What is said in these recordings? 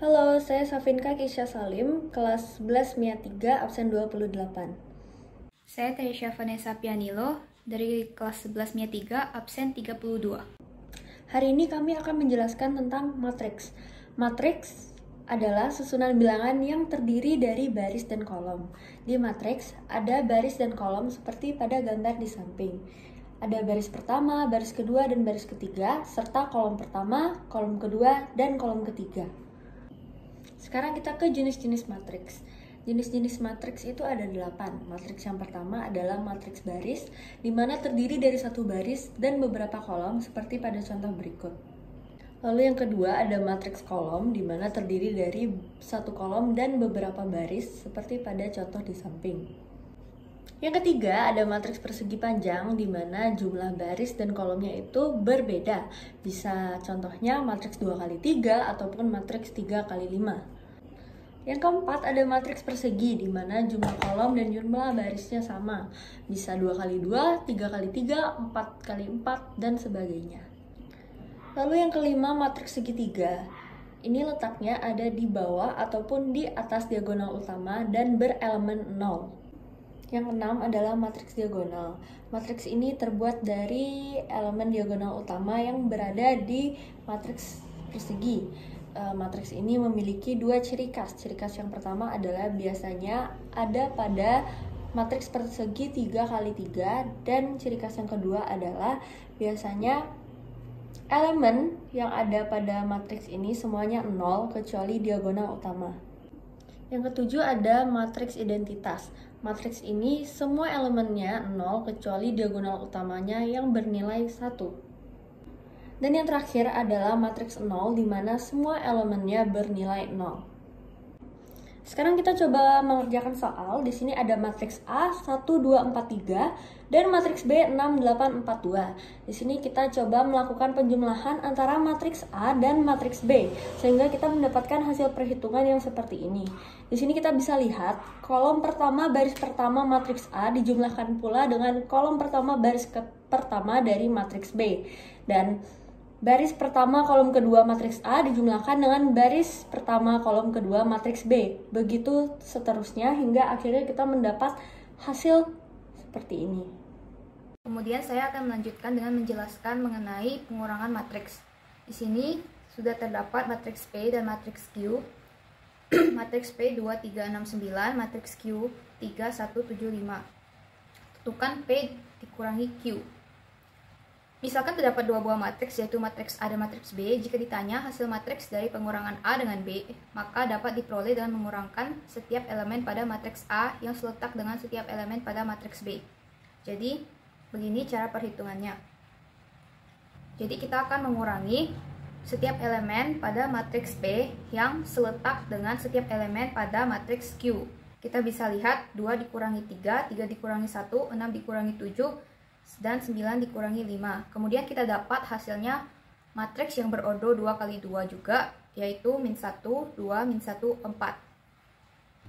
Halo, saya Safinka Kisha Salim, kelas 11 MIA 3, absen 28. Saya Taisha Vanessa Pianilo, dari kelas 11 MIA 3, absen 32. Hari ini kami akan menjelaskan tentang matriks. Matriks adalah susunan bilangan yang terdiri dari baris dan kolom. Di matriks ada baris dan kolom seperti pada gambar di samping. Ada baris pertama, baris kedua, dan baris ketiga, serta kolom pertama, kolom kedua, dan kolom ketiga. Sekarang kita ke jenis-jenis matriks. Jenis-jenis matriks itu ada 8. Matriks yang pertama adalah matriks baris, di mana terdiri dari satu baris dan beberapa kolom seperti pada contoh berikut. Lalu yang kedua ada matriks kolom, di mana terdiri dari satu kolom dan beberapa baris seperti pada contoh di samping. Yang ketiga ada matriks persegi panjang, di mana jumlah baris dan kolomnya itu berbeda. Bisa contohnya matriks 2x3 ataupun matriks 3x5. Yang keempat ada matriks persegi, di mana jumlah kolom dan jumlah barisnya sama. Bisa 2x2, 3x3, 4x4, dan sebagainya. Lalu yang kelima matriks segitiga. Ini letaknya ada di bawah ataupun di atas diagonal utama dan berelemen 0. Yang keenam adalah matriks diagonal. Matriks ini terbuat dari elemen diagonal utama yang berada di matriks persegi. Matriks ini memiliki dua ciri khas. Ciri khas yang pertama adalah biasanya ada pada matriks persegi 3x3, dan ciri khas yang kedua adalah biasanya elemen yang ada pada matriks ini semuanya 0 kecuali diagonal utama. Yang ketujuh ada matriks identitas. Matriks ini semua elemennya 0 kecuali diagonal utamanya yang bernilai 1. Dan yang terakhir adalah matriks 0, di mana semua elemennya bernilai 0. Sekarang kita coba mengerjakan soal. Di sini ada matriks A 1, 2, 4, 3 dan matriks B 6, 8, 4, 2. Di sini kita coba melakukan penjumlahan antara matriks A dan matriks B sehingga kita mendapatkan hasil perhitungan yang seperti ini. Di sini kita bisa lihat kolom pertama baris pertama matriks A dijumlahkan pula dengan kolom pertama baris pertama dari matriks B, dan baris pertama kolom kedua matriks A dijumlahkan dengan baris pertama kolom kedua matriks B. Begitu seterusnya hingga akhirnya kita mendapat hasil seperti ini. Kemudian saya akan melanjutkan dengan menjelaskan mengenai pengurangan matriks. Di sini sudah terdapat matriks P dan matriks Q. Matriks P 2, 3, 6, 9, matriks Q 3, 1, 7, 5. Tentukan P dikurangi Q. Misalkan terdapat dua buah matriks, yaitu matriks A dan matriks B. Jika ditanya hasil matriks dari pengurangan A dengan B, maka dapat diperoleh dengan mengurangkan setiap elemen pada matriks A yang seletak dengan setiap elemen pada matriks B. Jadi, begini cara perhitungannya. Jadi, kita akan mengurangi setiap elemen pada matriks B yang seletak dengan setiap elemen pada matriks Q. Kita bisa lihat 2 dikurangi 3, 3 dikurangi 1, 6 dikurangi 7, dan 9 dikurangi 5. Kemudian kita dapat hasilnya matriks yang berodo 2x2 juga, yaitu min 1, 2, min 1, 4.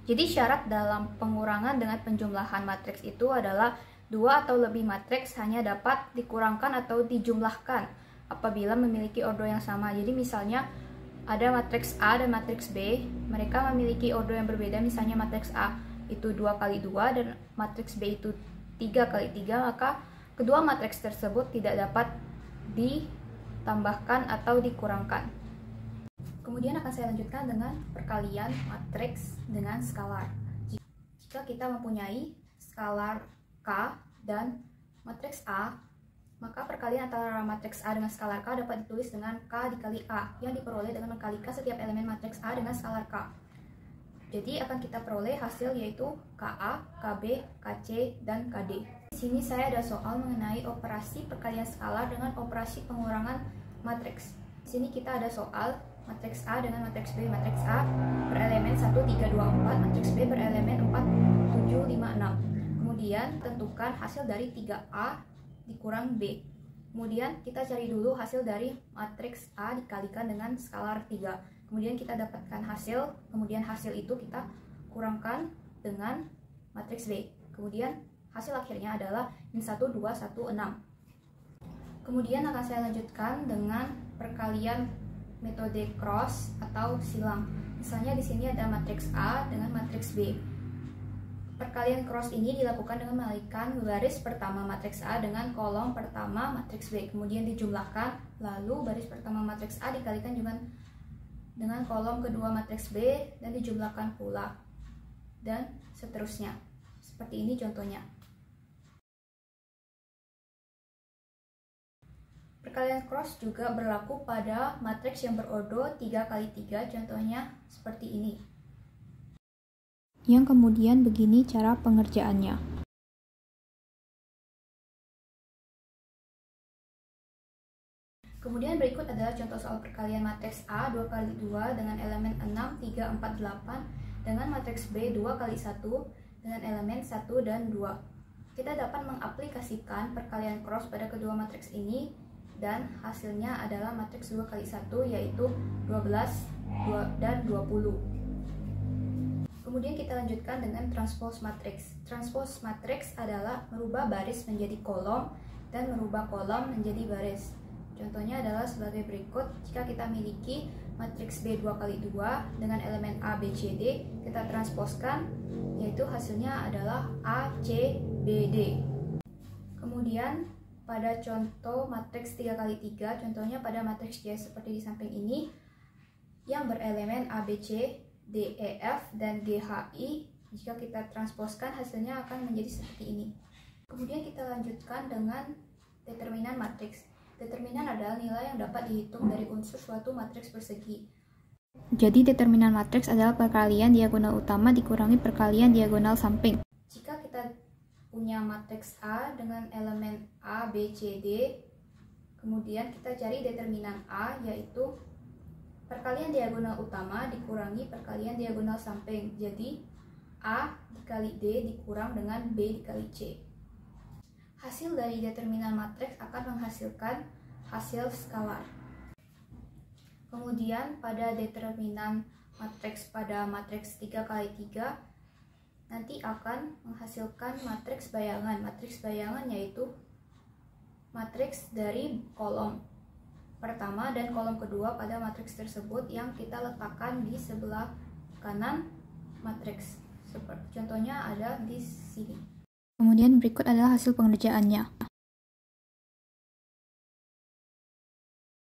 Jadi syarat dalam pengurangan dengan penjumlahan matriks itu adalah 2 atau lebih matriks hanya dapat dikurangkan atau dijumlahkan apabila memiliki ordo yang sama. Jadi misalnya ada matriks A dan matriks B, mereka memiliki ordo yang berbeda. Misalnya matriks A itu 2x2 dan matriks B itu 3x3, maka kedua matriks tersebut tidak dapat ditambahkan atau dikurangkan. Kemudian akan saya lanjutkan dengan perkalian matriks dengan skalar. Jika kita mempunyai skalar K dan matriks A, maka perkalian antara matriks A dengan skalar K dapat ditulis dengan K dikali A, yang diperoleh dengan mengkalikan setiap elemen matriks A dengan skalar K. Jadi akan kita peroleh hasil yaitu KA, KB, KC, dan KD. Di sini saya ada soal mengenai operasi perkalian skalar dengan operasi pengurangan matriks. Di sini kita ada soal matriks A dengan matriks B. Matriks A berelemen 1, 3, 2, 4, matriks B berelemen 4, 7, 5, 6. Kemudian tentukan hasil dari 3A dikurang B. Kemudian kita cari dulu hasil dari matriks A dikalikan dengan skalar 3. Kemudian kita dapatkan hasil, kemudian hasil itu kita kurangkan dengan matriks B. Kemudian hasil akhirnya adalah min 1, 2, 1, 6. Kemudian akan saya lanjutkan dengan perkalian metode cross atau silang. Misalnya di sini ada matriks A dengan matriks B. Perkalian cross ini dilakukan dengan mengalihkan baris pertama matriks A dengan kolom pertama matriks B, kemudian dijumlahkan, lalu baris pertama matriks A dikalikan dengan kolom kedua matriks B dan dijumlahkan pula, dan seterusnya. Seperti ini contohnya. Perkalian cross juga berlaku pada matriks yang berordo 3x3, contohnya seperti ini. Yang kemudian begini cara pengerjaannya. Kemudian berikut adalah contoh soal perkalian matriks A 2x2 dengan elemen 6, 3, 4, 8 dengan matriks B 2x1 dengan elemen 1 dan 2. Kita dapat mengaplikasikan perkalian cross pada kedua matriks ini dan hasilnya adalah matriks 2x1 yaitu 12 dan 20. Kemudian kita lanjutkan dengan transpose matriks. Transpose matriks adalah merubah baris menjadi kolom dan merubah kolom menjadi baris. Contohnya adalah sebagai berikut. Jika kita miliki matriks B 2x2 dengan elemen A, B, C, D, kita transposkan, yaitu hasilnya adalah A, C, B, D. Kemudian pada contoh matriks 3x3, contohnya pada matriks C seperti di samping ini, yang berelemen A, B, C, D, E, F, dan G, H, I, jika kita transposkan hasilnya akan menjadi seperti ini. Kemudian kita lanjutkan dengan determinan matriks. Determinan adalah nilai yang dapat dihitung dari unsur suatu matriks persegi. Jadi determinan matriks adalah perkalian diagonal utama dikurangi perkalian diagonal samping. Jika kita punya matriks A dengan elemen A, B, C, D, kemudian kita cari determinan A, yaitu perkalian diagonal utama dikurangi perkalian diagonal samping. Jadi A dikali D dikurang dengan B dikali C. Hasil dari determinan matriks akan menghasilkan hasil skalar. Kemudian pada determinan matriks pada matriks 3x3 nanti akan menghasilkan matriks bayangan. Matriks bayangan yaitu matriks dari kolom pertama dan kolom kedua pada matriks tersebut yang kita letakkan di sebelah kanan matriks. Contohnya ada di sini. Kemudian berikut adalah hasil pengerjaannya.